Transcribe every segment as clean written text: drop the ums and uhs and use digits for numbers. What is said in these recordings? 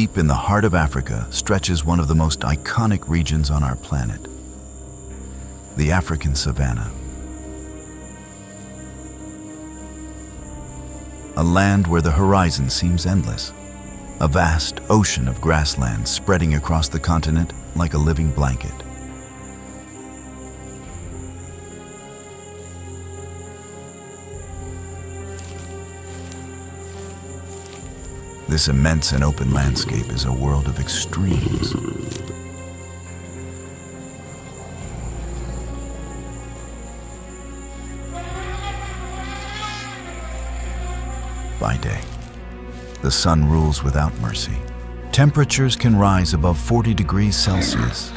Deep in the heart of Africa stretches one of the most iconic regions on our planet, the African savanna. A land where the horizon seems endless, a vast ocean of grasslands spreading across the continent like a living blanket. This immense and open landscape is a world of extremes. By day, the sun rules without mercy. Temperatures can rise above 40 degrees Celsius,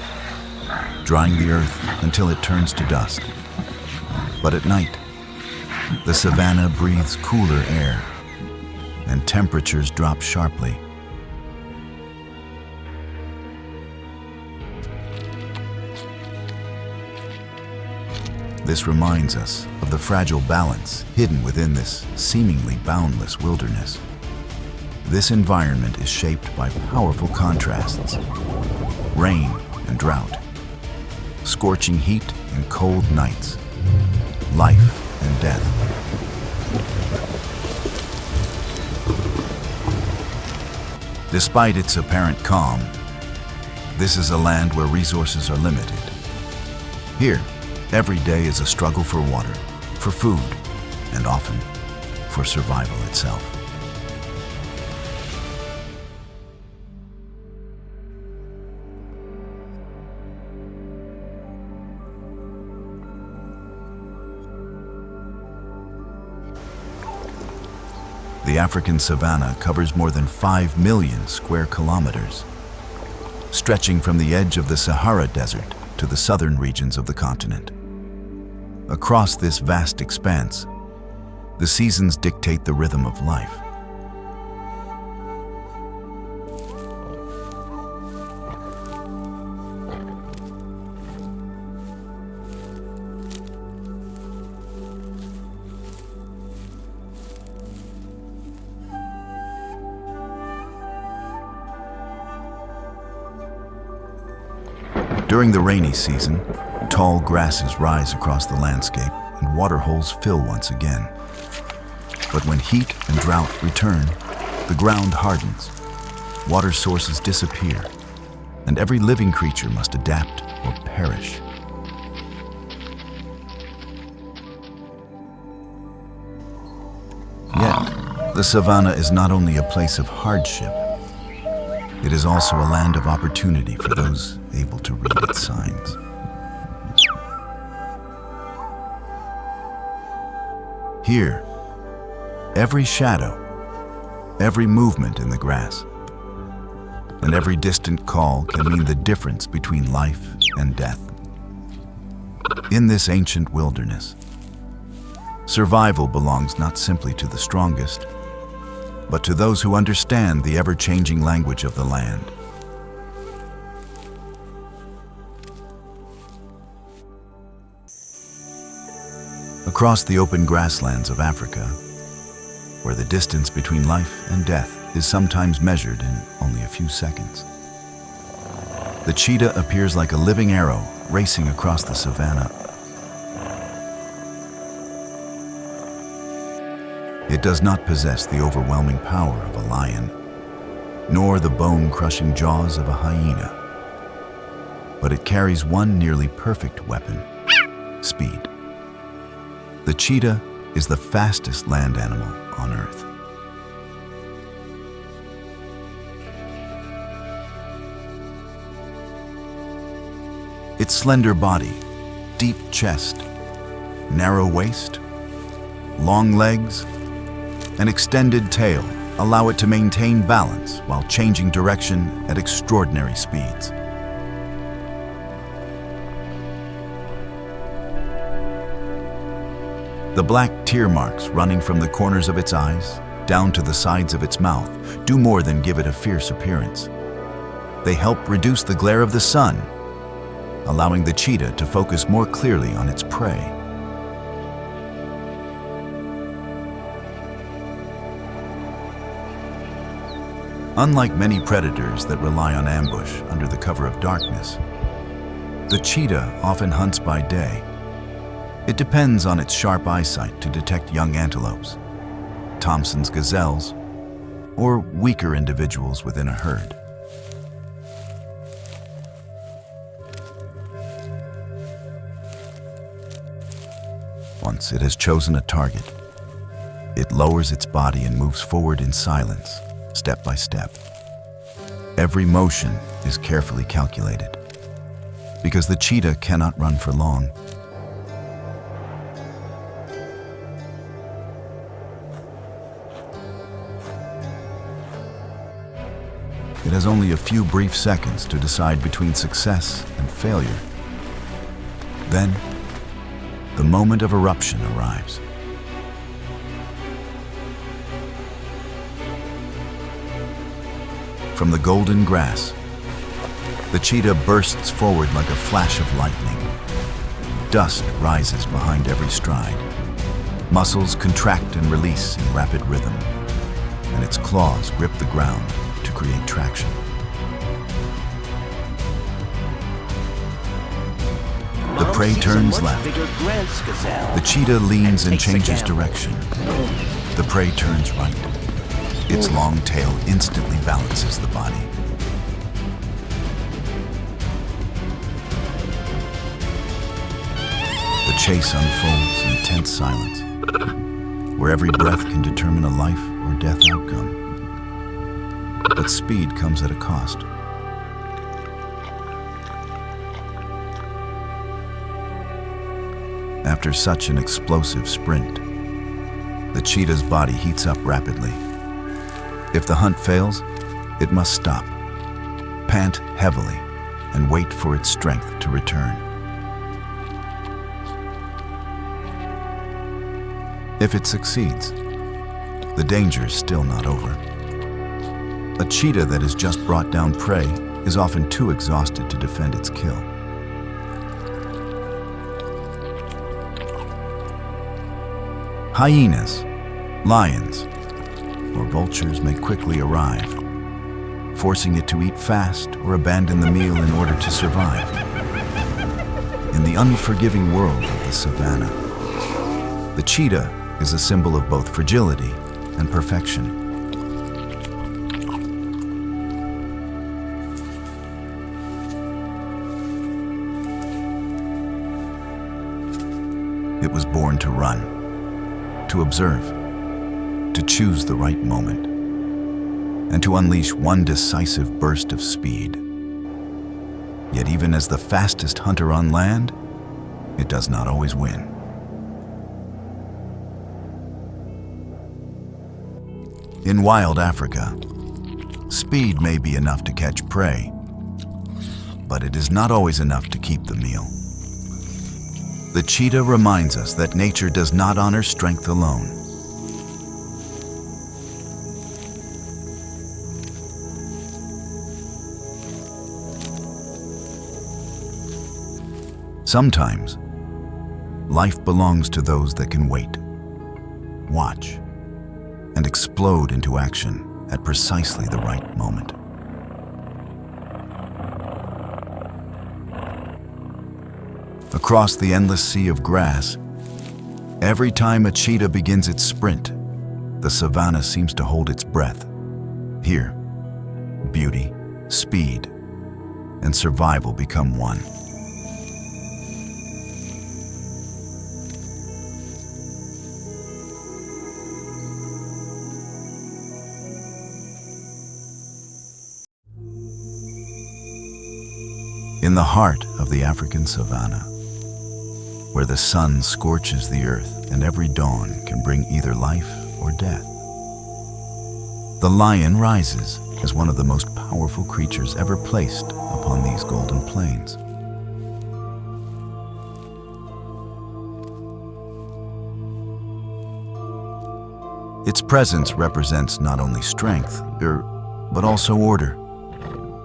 drying the earth until it turns to dust. But at night, the savanna breathes cooler air, and temperatures drop sharply. This reminds us of the fragile balance hidden within this seemingly boundless wilderness. This environment is shaped by powerful contrasts: rain and drought, scorching heat and cold nights, life and death. Despite its apparent calm, this is a land where resources are limited. Here, every day is a struggle for water, for food, and often for survival itself. The African savanna covers more than 5 million square kilometers, stretching from the edge of the Sahara Desert to the southern regions of the continent. Across this vast expanse, the seasons dictate the rhythm of life. During the rainy season, tall grasses rise across the landscape and waterholes fill once again. But when heat and drought return, the ground hardens, water sources disappear, and every living creature must adapt or perish. Yet, the savanna is not only a place of hardship, it is also a land of opportunity for those able to read its signs. Here, every shadow, every movement in the grass, and every distant call can mean the difference between life and death. In this ancient wilderness, survival belongs not simply to the strongest, but to those who understand the ever-changing language of the land. Across the open grasslands of Africa, where the distance between life and death is sometimes measured in only a few seconds, the cheetah appears like a living arrow racing across the savanna. It does not possess the overwhelming power of a lion, nor the bone-crushing jaws of a hyena, but it carries one nearly perfect weapon: speed. The cheetah is the fastest land animal on Earth. Its slender body, deep chest, narrow waist, long legs, and extended tail allow it to maintain balance while changing direction at extraordinary speeds. The black tear marks running from the corners of its eyes down to the sides of its mouth do more than give it a fierce appearance. They help reduce the glare of the sun, allowing the cheetah to focus more clearly on its prey. Unlike many predators that rely on ambush under the cover of darkness, the cheetah often hunts by day. It depends on its sharp eyesight to detect young antelopes, Thompson's gazelles, or weaker individuals within a herd. Once it has chosen a target, it lowers its body and moves forward in silence, step by step. Every motion is carefully calculated, because the cheetah cannot run for long. It has only a few brief seconds to decide between success and failure. Then, the moment of eruption arrives. From the golden grass, the cheetah bursts forward like a flash of lightning. Dust rises behind every stride. Muscles contract and release in rapid rhythm, and its claws grip the ground to create traction. The prey turns left. The cheetah leans and changes direction. The prey turns right. Its long tail instantly balances the body. The chase unfolds in tense silence, where every breath can determine a life or death outcome. But speed comes at a cost. After such an explosive sprint, the cheetah's body heats up rapidly. If the hunt fails, it must stop, pant heavily, and wait for its strength to return. If it succeeds, the danger is still not over. A cheetah that has just brought down prey is often too exhausted to defend its kill. Hyenas, lions, or vultures may quickly arrive, forcing it to eat fast or abandon the meal in order to survive. In the unforgiving world of the savanna, the cheetah is a symbol of both fragility and perfection. It was born to run, to observe, to choose the right moment, and to unleash one decisive burst of speed. Yet even as the fastest hunter on land, it does not always win. In wild Africa, speed may be enough to catch prey, but it is not always enough to keep the meal. The cheetah reminds us that nature does not honor strength alone. Sometimes, life belongs to those that can wait, watch, and explode into action at precisely the right moment. Across the endless sea of grass, every time a cheetah begins its sprint, the savanna seems to hold its breath. Here, beauty, speed, and survival become one. In the heart of the African savanna, where the sun scorches the earth and every dawn can bring either life or death, the lion rises as one of the most powerful creatures ever placed upon these golden plains. Its presence represents not only strength, but also order,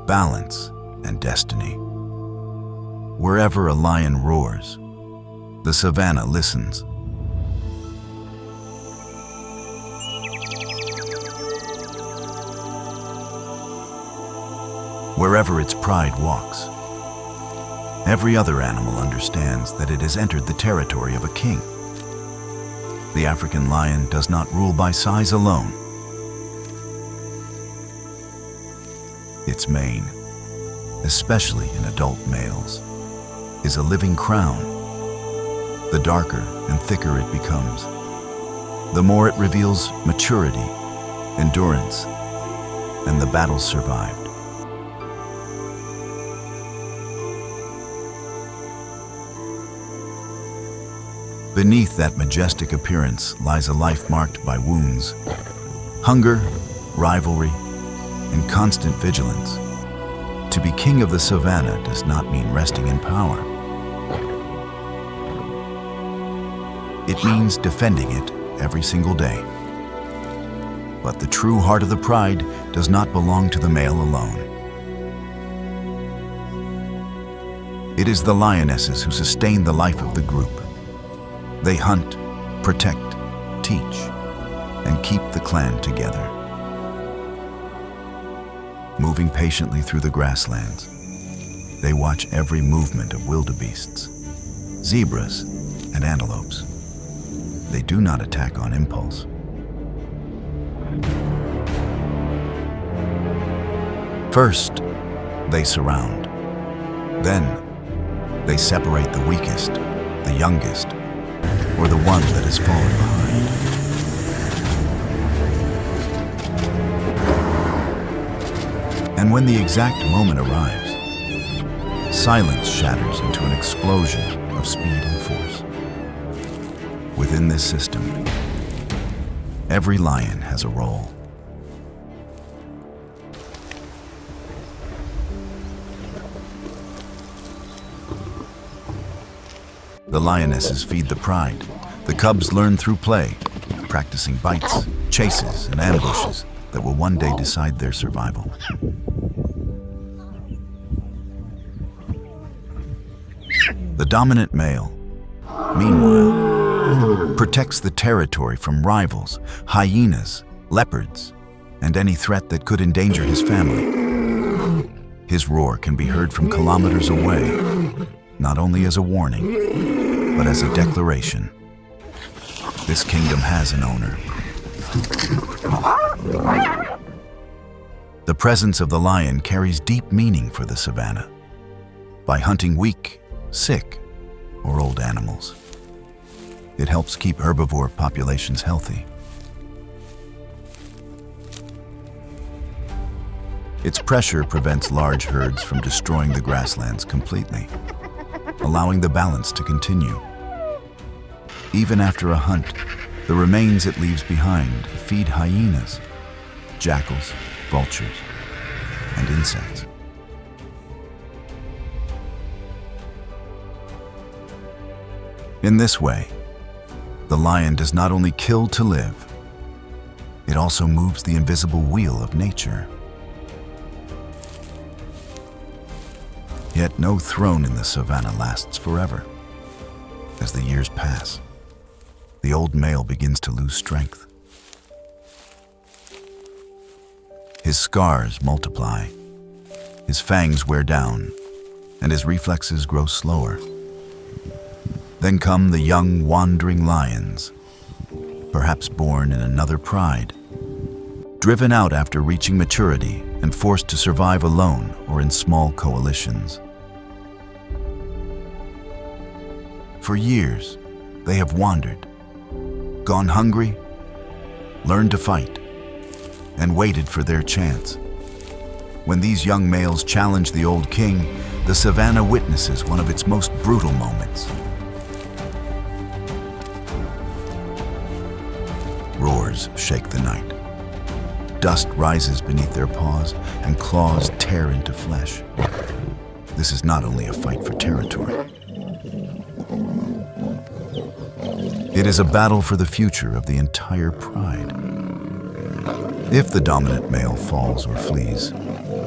balance, and destiny. Wherever a lion roars, the savanna listens. wherever its pride walks. Every other animal understands that it has entered the territory of a king. The African lion does not rule by size alone. Its mane, especially in adult males, is a living crown. The darker and thicker it becomes, the more it reveals maturity, endurance, and the battles survived. Beneath that majestic appearance lies a life marked by wounds, hunger, rivalry, and constant vigilance. To be king of the Savanna does not mean resting in power. It means defending it every single day. But the true heart of the pride does not belong to the male alone. It is the lionesses who sustain the life of the group. They hunt, protect, teach, and keep the clan together. Moving patiently through the grasslands, they watch every movement of wildebeests, zebras, and antelopes. They do not attack on impulse. First, they surround. Then, they separate the weakest, the youngest, or the one that has fallen behind. And when the exact moment arrives, silence shatters into an explosion of speed and force. Within this system, every lion has a role. The lionesses feed the pride. The cubs learn through play, practicing bites, chases, and ambushes that will one day decide their survival. The dominant male, meanwhile, protects the territory from rivals, hyenas, leopards, and any threat that could endanger his family. His roar can be heard from kilometers away, not only as a warning, but as a declaration. This kingdom has an owner. The presence of the lion carries deep meaning for the Savanna. By hunting weak, sick, or old animals, it helps keep herbivore populations healthy. Its pressure prevents large herds from destroying the grasslands completely, allowing the balance to continue. Even after a hunt, the remains it leaves behind feed hyenas, jackals, vultures, and insects. In this way, the lion does not only kill to live, it also moves the invisible wheel of nature. Yet no throne in the Savanna lasts forever. As the years pass, the old male begins to lose strength. His scars multiply, his fangs wear down, and his reflexes grow slower. Then come the young wandering lions, perhaps born in another pride, driven out after reaching maturity and forced to survive alone or in small coalitions. For years, they have wandered, gone hungry, learned to fight, and waited for their chance. When these young males challenge the old king, the Savanna witnesses one of its most brutal moments. Roars shake the night. Dust rises beneath their paws, and claws tear into flesh. This is not only a fight for territory. It is a battle for the future of the entire pride. If the dominant male falls or flees,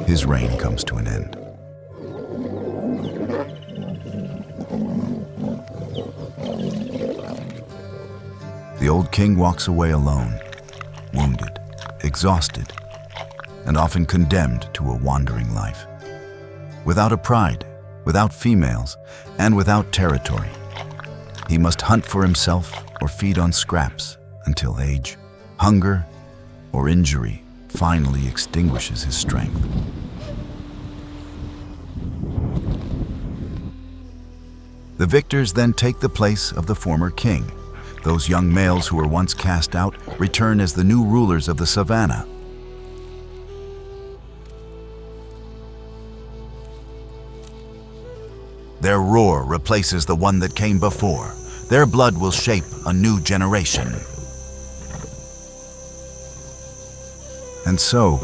his reign comes to an end. The old king walks away alone, wounded, exhausted, and often condemned to a wandering life. without a pride, without females, and without territory. He must hunt for himself or feed on scraps until age, hunger, or injury finally extinguishes his strength. The victors then take the place of the former king. Those young males who were once cast out return as the new rulers of the savanna. Their roar replaces the one that came before. Their blood will shape a new generation. And so,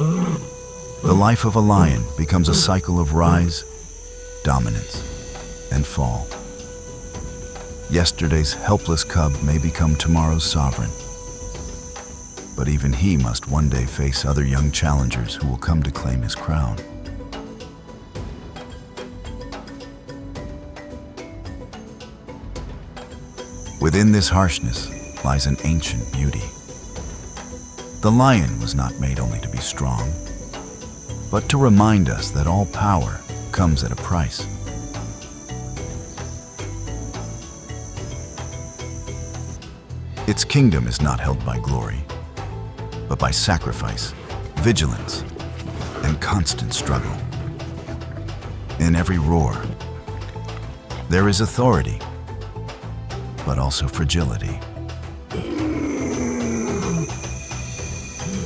the life of a lion becomes a cycle of rise, dominance, and fall. Yesterday's helpless cub may become tomorrow's sovereign. But even he must one day face other young challengers who will come to claim his crown. Within this harshness lies an ancient beauty. The lion was not made only to be strong, but to remind us that all power comes at a price. Its kingdom is not held by glory, but by sacrifice, vigilance, and constant struggle. In every roar, there is authority, but also fragility.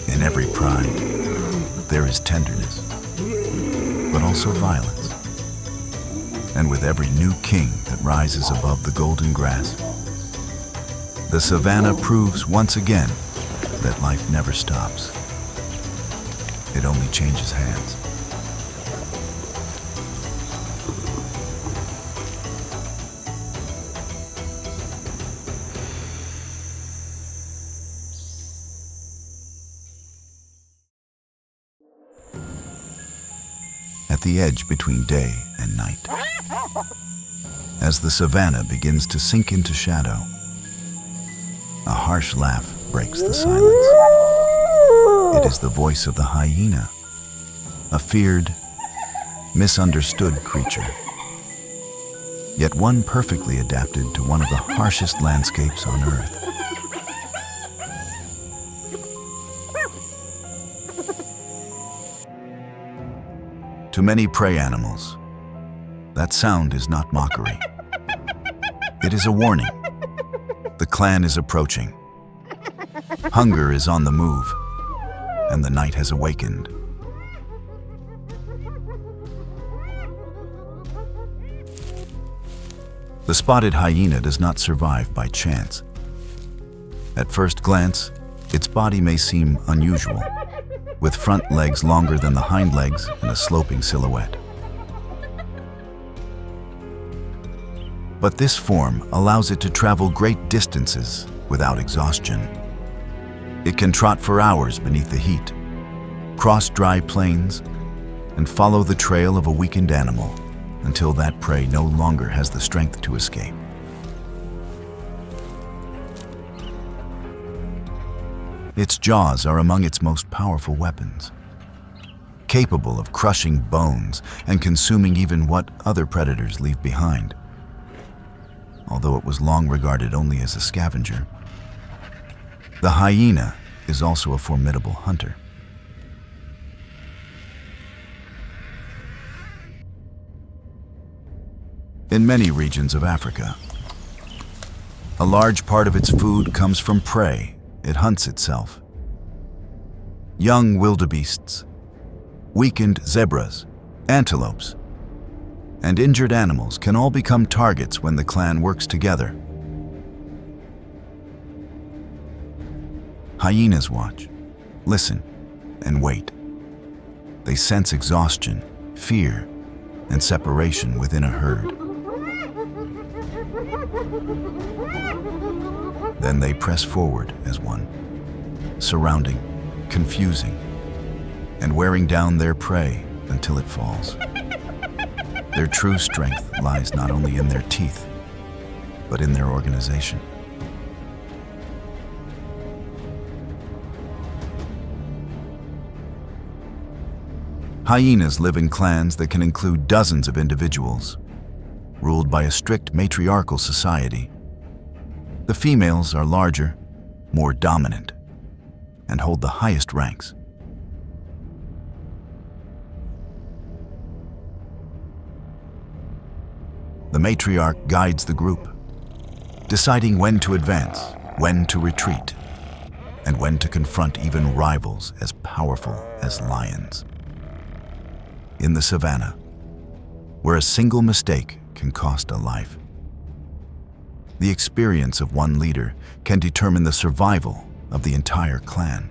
In every pride, there is tenderness, but also violence. And with every new king that rises above the golden grass, the savanna proves once again that life never stops. It only changes hands. At the edge between day and night, as the savanna begins to sink into shadow, a harsh laugh breaks the silence. It is the voice of the hyena, a feared, misunderstood creature, yet one perfectly adapted to one of the harshest landscapes on Earth. To many prey animals, that sound is not mockery. It is a warning. The clan is approaching. Hunger is on the move, and the night has awakened. The spotted hyena does not survive by chance. At first glance, its body may seem unusual, with front legs longer than the hind legs and a sloping silhouette. But this form allows it to travel great distances without exhaustion. It can trot for hours beneath the heat, cross dry plains, and follow the trail of a weakened animal until that prey no longer has the strength to escape. Its jaws are among its most powerful weapons, capable of crushing bones and consuming even what other predators leave behind. Although it was long regarded only as a scavenger, the hyena is also a formidable hunter. In many regions of Africa, a large part of its food comes from prey it hunts itself. Young wildebeests, weakened zebras, antelopes, and injured animals can all become targets when the clan works together. Hyenas watch, listen, and wait. They sense exhaustion, fear, and separation within a herd. Then they press forward as one, surrounding, confusing, and wearing down their prey until it falls. Their true strength lies not only in their teeth, but in their organization. Hyenas live in clans that can include dozens of individuals, ruled by a strict matriarchal society. The females are larger, more dominant, and hold the highest ranks. The matriarch guides the group, deciding when to advance, when to retreat, and when to confront even rivals as powerful as lions. In the Savanna, where a single mistake can cost a life, the experience of one leader can determine the survival of the entire clan.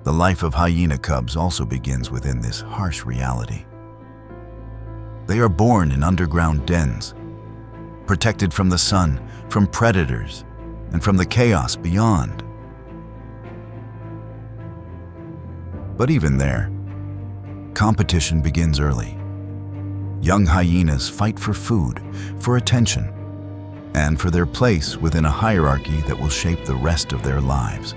The life of hyena cubs also begins within this harsh reality. They are born in underground dens, protected from the sun, from predators, and from the chaos beyond. But even there, competition begins early. Young hyenas fight for food, for attention, and for their place within a hierarchy that will shape the rest of their lives.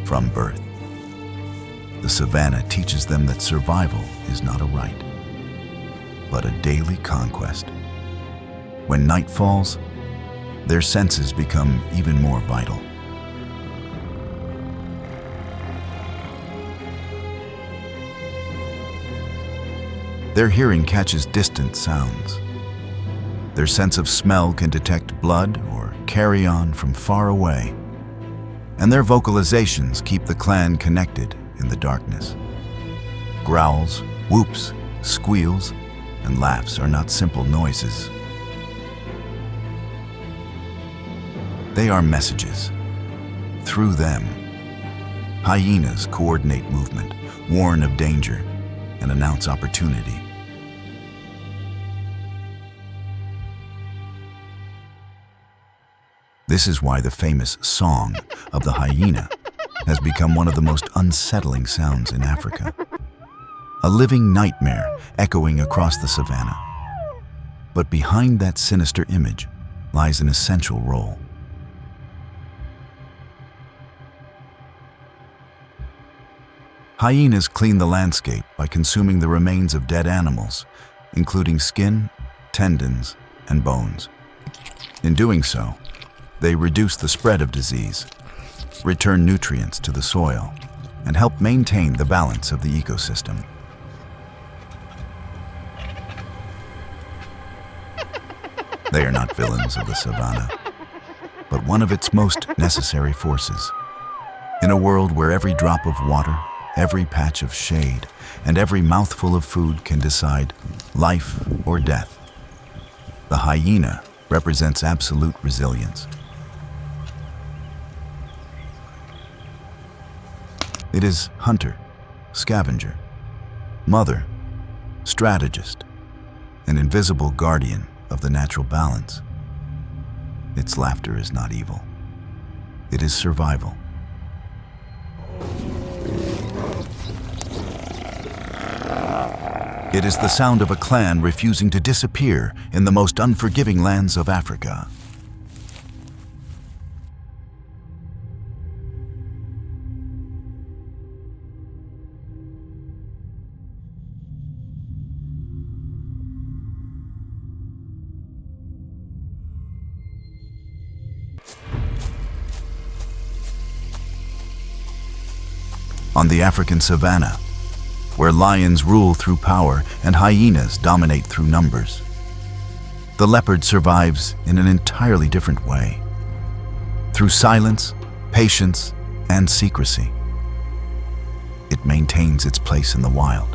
From birth, the Savanna teaches them that survival is not a right, but a daily conquest. When night falls, their senses become even more vital. Their hearing catches distant sounds. Their sense of smell can detect blood or carrion from far away. And their vocalizations keep the clan connected in the darkness. Growls, whoops, squeals, and laughs are not simple noises. They are messages. Through them, hyenas coordinate movement, warn of danger, and announce opportunity. This is why the famous song of the hyena has become one of the most unsettling sounds in Africa. A living nightmare echoing across the Savanna. But behind that sinister image lies an essential role. Hyenas clean the landscape by consuming the remains of dead animals, including skin, tendons, and bones. In doing so, they reduce the spread of disease, return nutrients to the soil, and help maintain the balance of the ecosystem. They are not villains of the Savanna, but one of its most necessary forces. In a world where every drop of water, every patch of shade, and every mouthful of food can decide life or death, the hyena represents absolute resilience. It is hunter, scavenger, mother, strategist, an invisible guardian of the natural balance. Its laughter is not evil. It is survival. It is the sound of a clan refusing to disappear in the most unforgiving lands of Africa. On the African savanna, where lions rule through power and hyenas dominate through numbers, the leopard survives in an entirely different way. Through silence, patience, and secrecy, it maintains its place in the wild.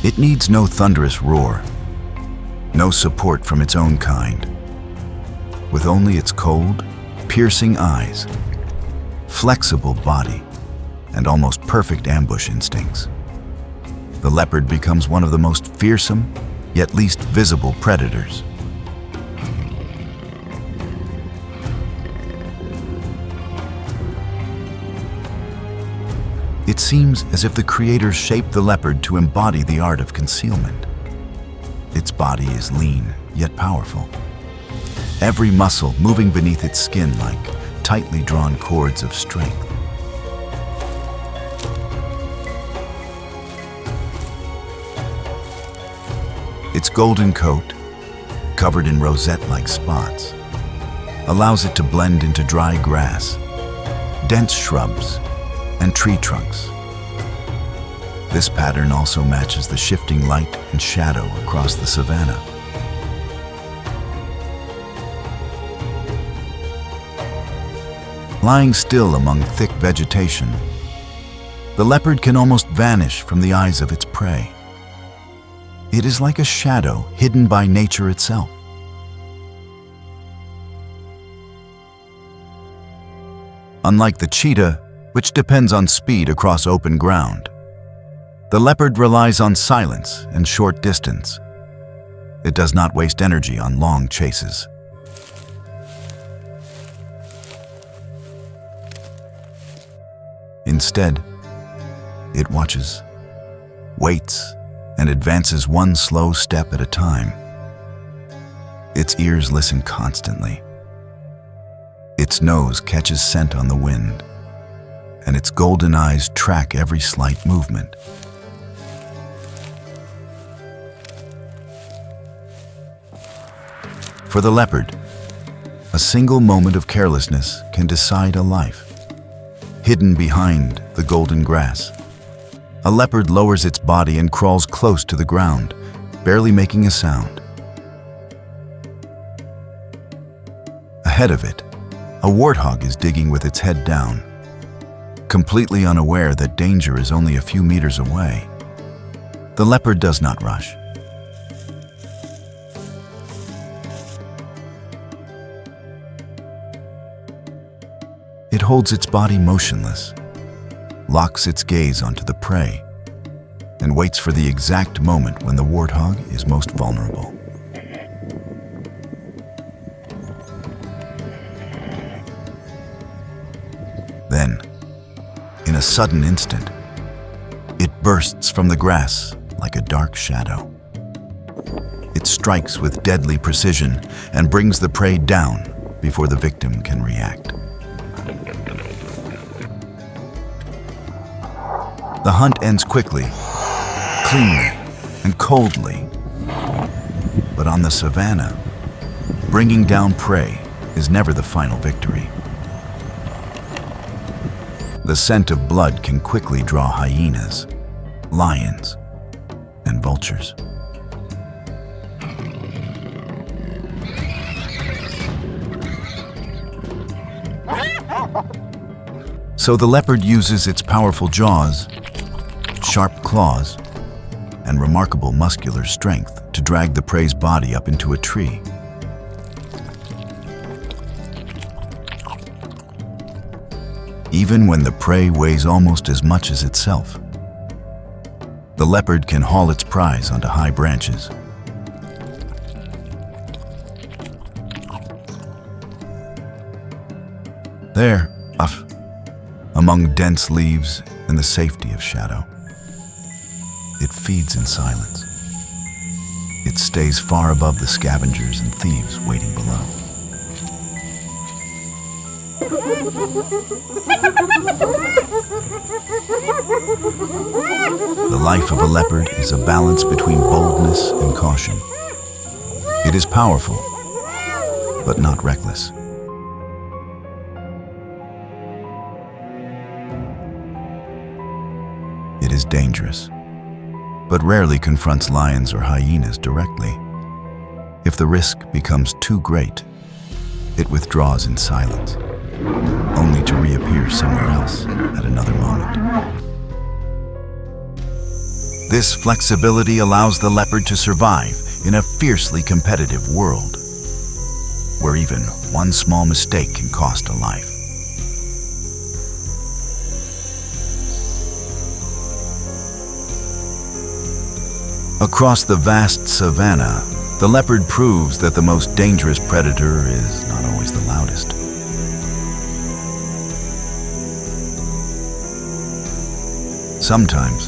It needs no thunderous roar, no support from its own kind. With only its cold, piercing eyes, flexible body, and almost perfect ambush instincts, the leopard becomes one of the most fearsome, yet least visible predators. It seems as if the creators shaped the leopard to embody the art of concealment. Its body is lean, yet powerful. Every muscle moving beneath its skin like tightly drawn cords of strength. Its golden coat, covered in rosette-like spots, allows it to blend into dry grass, dense shrubs, and tree trunks. This pattern also matches the shifting light and shadow across the savanna. Lying still among thick vegetation, the leopard can almost vanish from the eyes of its prey. It is like a shadow hidden by nature itself. Unlike the cheetah, which depends on speed across open ground, the leopard relies on silence and short distance. It does not waste energy on long chases. Instead, it watches, waits, and advances one slow step at a time. Its ears listen constantly. Its nose catches scent on the wind, and its golden eyes track every slight movement. For the leopard, a single moment of carelessness can decide a life. Hidden behind the golden grass, a leopard lowers its body and crawls close to the ground, barely making a sound. Ahead of it, a warthog is digging with its head down, completely unaware that danger is only a few meters away. The leopard does not rush. It holds its body motionless, locks its gaze onto the prey, and waits for the exact moment when the warthog is most vulnerable. Then, in a sudden instant, it bursts from the grass like a dark shadow. It strikes with deadly precision and brings the prey down before the victim can react. The hunt ends quickly, cleanly, and coldly. But on the savanna, bringing down prey is never the final victory. The scent of blood can quickly draw hyenas, lions, and vultures. So the leopard uses its powerful jaws, sharp claws, and remarkable muscular strength to drag the prey's body up into a tree. Even when the prey weighs almost as much as itself, the leopard can haul its prize onto high branches. There, among dense leaves and the safety of shadow, it feeds in silence. It stays far above the scavengers and thieves waiting below. The life of a leopard is a balance between boldness and caution. It is powerful, but not reckless. It is dangerous, but rarely confronts lions or hyenas directly. If the risk becomes too great, it withdraws in silence, only to reappear somewhere else at another moment. This flexibility allows the leopard to survive in a fiercely competitive world, where even one small mistake can cost a life. Across the vast savanna, the leopard proves that the most dangerous predator is not always the loudest. Sometimes,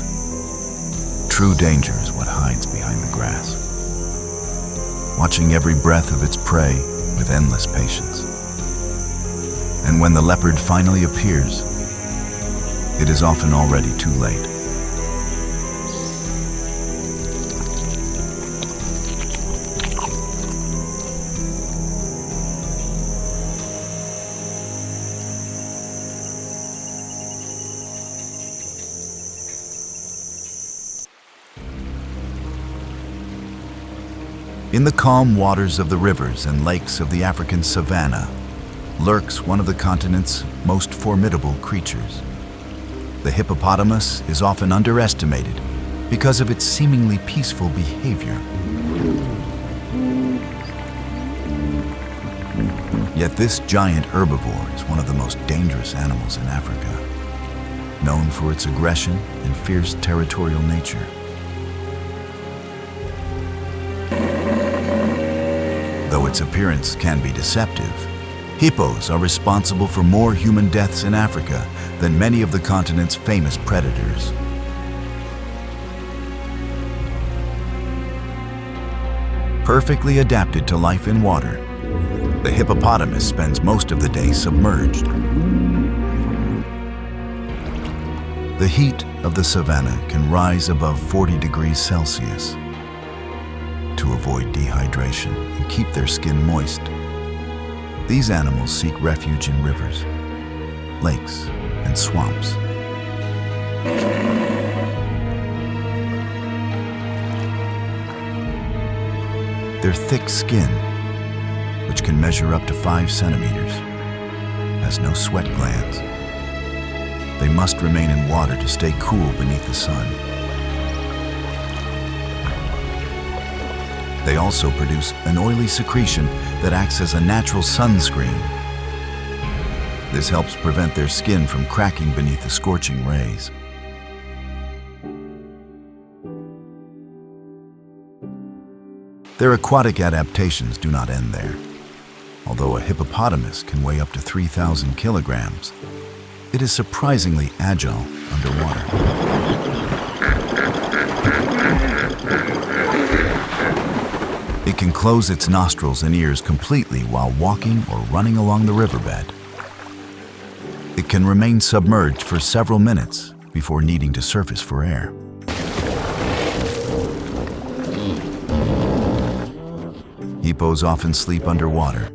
true danger is what hides behind the grass, watching every breath of its prey with endless patience. And when the leopard finally appears, it is often already too late. In the calm waters of the rivers and lakes of the African savanna lurks one of the continent's most formidable creatures. The hippopotamus is often underestimated because of its seemingly peaceful behavior. Yet this giant herbivore is one of the most dangerous animals in Africa, known for its aggression and fierce territorial nature. Though its appearance can be deceptive, hippos are responsible for more human deaths in Africa than many of the continent's famous predators. Perfectly adapted to life in water, the hippopotamus spends most of the day submerged. The heat of the savanna can rise above 40 degrees Celsius. To avoid dehydration and keep their skin moist, these animals seek refuge in rivers, lakes, and swamps. Their thick skin, which can measure up to 5 centimeters, has no sweat glands. They must remain in water to stay cool beneath the sun. They also produce an oily secretion that acts as a natural sunscreen. This helps prevent their skin from cracking beneath the scorching rays. Their aquatic adaptations do not end there. Although a hippopotamus can weigh up to 3,000 kilograms, it is surprisingly agile underwater. It can close its nostrils and ears completely while walking or running along the riverbed. It can remain submerged for several minutes before needing to surface for air. Hippos often sleep underwater,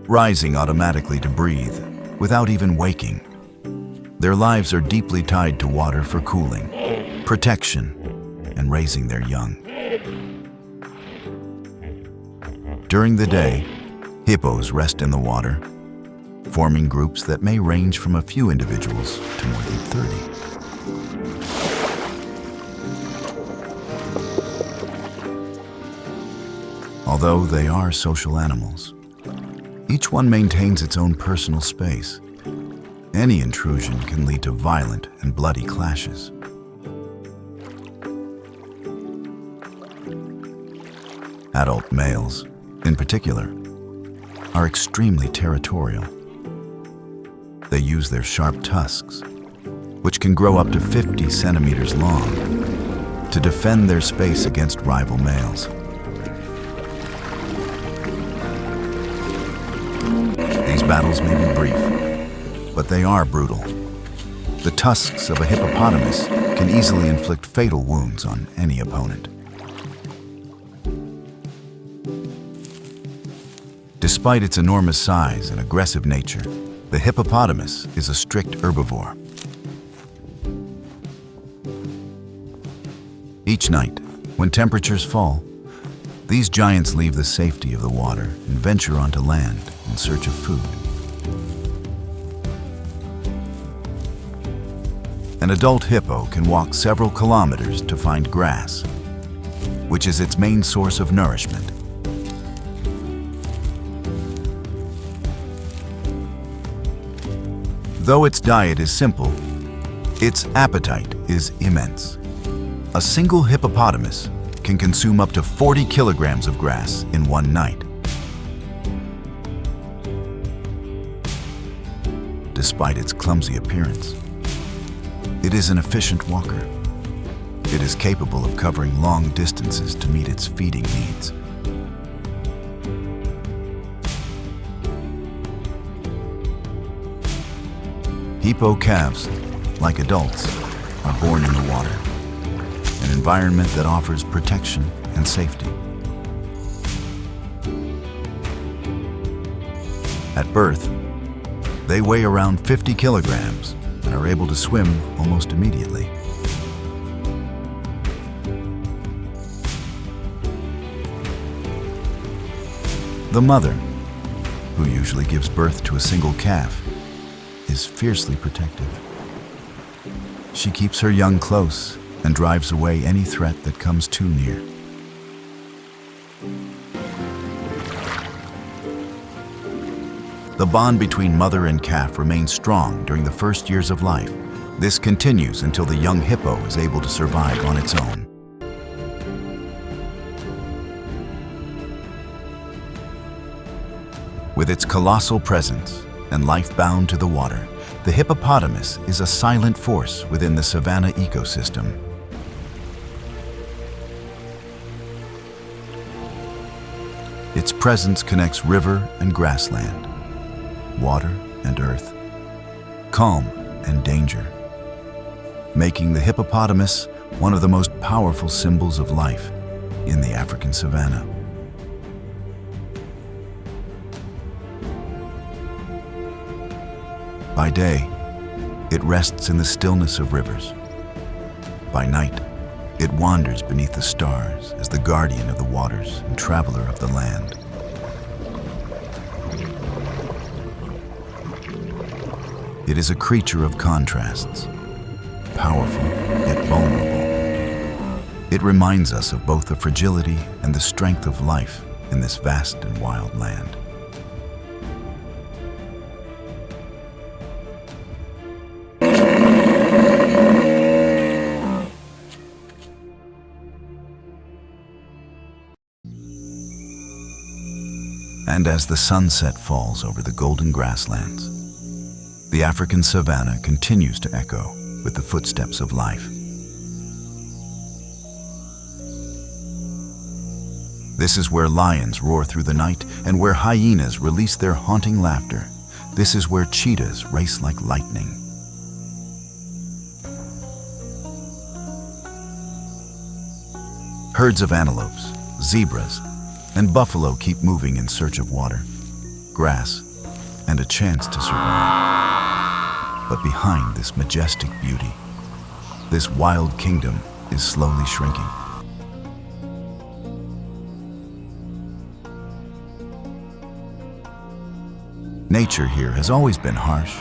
rising automatically to breathe without even waking. Their lives are deeply tied to water for cooling, protection, and raising their young. During the day, hippos rest in the water, forming groups that may range from a few individuals to more than 30. Although they are social animals, each one maintains its own personal space. Any intrusion can lead to violent and bloody clashes. Adult males, in particular, are extremely territorial. They use their sharp tusks, which can grow up to 50 centimeters long, to defend their space against rival males. These battles may be brief, but they are brutal. The tusks of a hippopotamus can easily inflict fatal wounds on any opponent. Despite its enormous size and aggressive nature, the hippopotamus is a strict herbivore. Each night, when temperatures fall, these giants leave the safety of the water and venture onto land in search of food. An adult hippo can walk several kilometers to find grass, which is its main source of nourishment. Though its diet is simple, its appetite is immense. A single hippopotamus can consume up to 40 kilograms of grass in one night. Despite its clumsy appearance, It is an efficient walker. It is capable of covering long distances to meet its feeding needs. Hippo calves, like adults, are born in the water, an environment that offers protection and safety. At birth, they weigh around 50 kilograms and are able to swim almost immediately. The mother, who usually gives birth to a single calf, is fiercely protective. She keeps her young close and drives away any threat that comes too near. The bond between mother and calf remains strong during the first years of life. This continues until the young hippo is able to survive on its own. With its colossal presence and life bound to the water, the hippopotamus is a silent force within the savanna ecosystem. Its presence connects river and grassland, water and earth, calm and danger, making the hippopotamus one of the most powerful symbols of life in the African savanna. By day, it rests in the stillness of rivers. By night, it wanders beneath the stars as the guardian of the waters and traveler of the land. It is a creature of contrasts, powerful yet vulnerable. It reminds us of both the fragility and the strength of life in this vast and wild land. And as the sunset falls over the golden grasslands, the African savanna continues to echo with the footsteps of life. This is where lions roar through the night and where hyenas release their haunting laughter. This is where cheetahs race like lightning. Herds of antelopes, zebras, and buffalo keep moving in search of water, grass, and a chance to survive. But behind this majestic beauty, this wild kingdom is slowly shrinking. Nature here has always been harsh.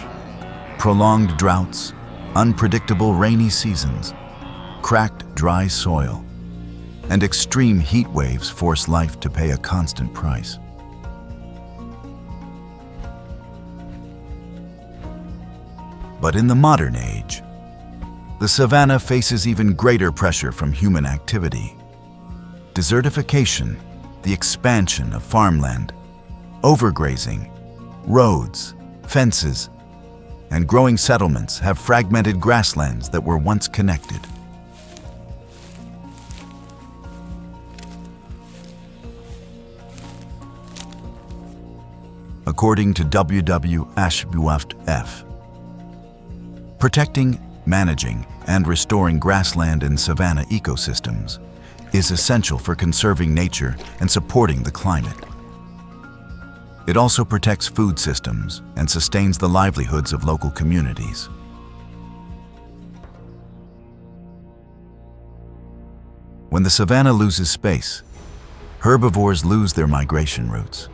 Prolonged droughts, unpredictable rainy seasons, cracked dry soil, and extreme heat waves force life to pay a constant price. But in the modern age, the savanna faces even greater pressure from human activity. Desertification, the expansion of farmland, overgrazing, roads, fences, and growing settlements have fragmented grasslands that were once connected. According to WWF, protecting, managing, and restoring grassland and savanna ecosystems is essential for conserving nature and supporting the climate. It also protects food systems and sustains the livelihoods of local communities. When the savanna loses space, herbivores lose their migration routes,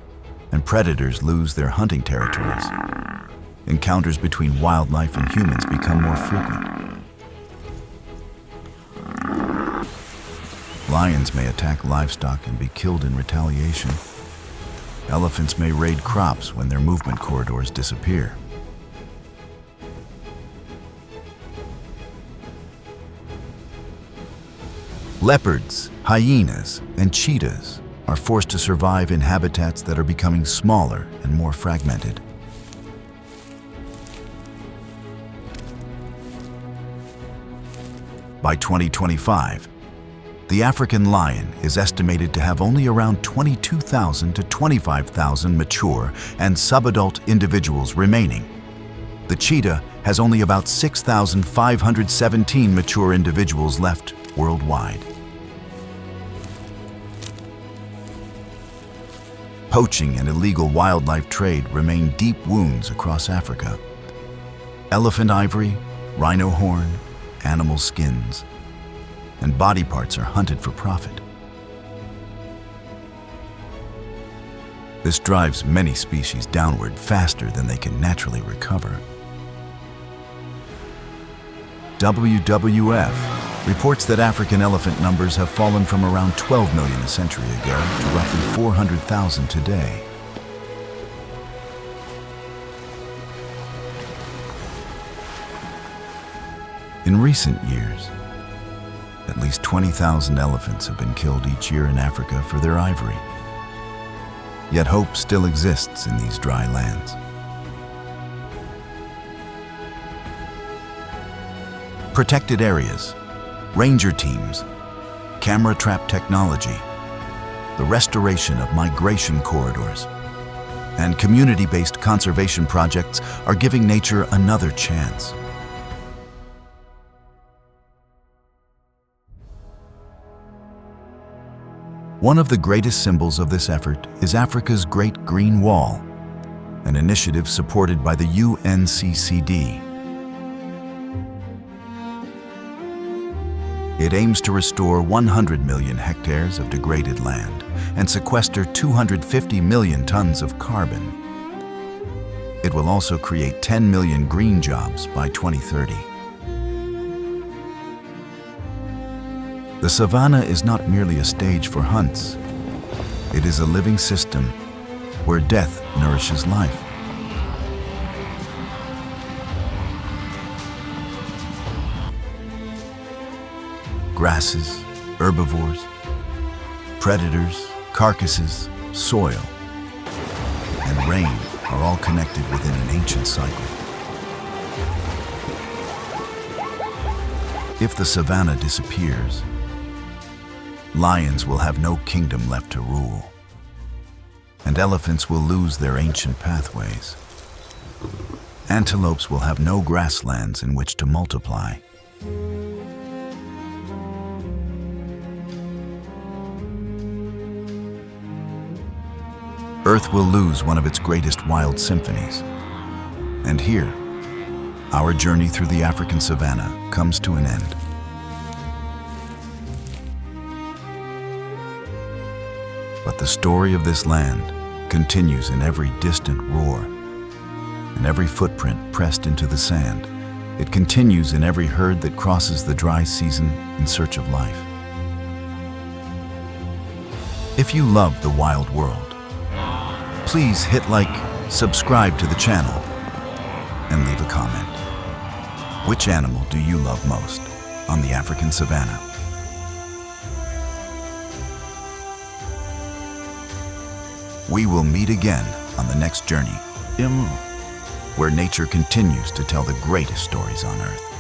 and predators lose their hunting territories. Encounters between wildlife and humans become more frequent. Lions may attack livestock and be killed in retaliation. Elephants may raid crops when their movement corridors disappear. Leopards, hyenas, and cheetahs are forced to survive in habitats that are becoming smaller and more fragmented. By 2025, the African lion is estimated to have only around 22,000 to 25,000 mature and subadult individuals remaining. The cheetah has only about 6,517 mature individuals left worldwide. Poaching and illegal wildlife trade remain deep wounds across Africa. Elephant ivory, rhino horn, animal skins, and body parts are hunted for profit. This drives many species downward faster than they can naturally recover. WWF reports that African elephant numbers have fallen from around 12 million a century ago to roughly 400,000 today. In recent years, at least 20,000 elephants have been killed each year in Africa for their ivory. Yet hope still exists in these dry lands. Protected areas, ranger teams, camera trap technology, the restoration of migration corridors, and community-based conservation projects are giving nature another chance. One of the greatest symbols of this effort is Africa's Great Green Wall, an initiative supported by the UNCCD. It aims to restore 100 million hectares of degraded land and sequester 250 million tons of carbon. It will also create 10 million green jobs by 2030. The savanna is not merely a stage for hunts. It is a living system where death nourishes life. Grasses, herbivores, predators, carcasses, soil, and rain are all connected within an ancient cycle. If the savanna disappears, lions will have no kingdom left to rule, and elephants will lose their ancient pathways. Antelopes will have no grasslands in which to multiply. Earth will lose one of its greatest wild symphonies. And here, our journey through the African savanna comes to an end. But the story of this land continues in every distant roar, in every footprint pressed into the sand. It continues in every herd that crosses the dry season in search of life. If you love the wild world, please hit like, subscribe to the channel, and leave a comment. Which animal do you love most on the African savanna? We will meet again on the next journey, where nature continues to tell the greatest stories on Earth.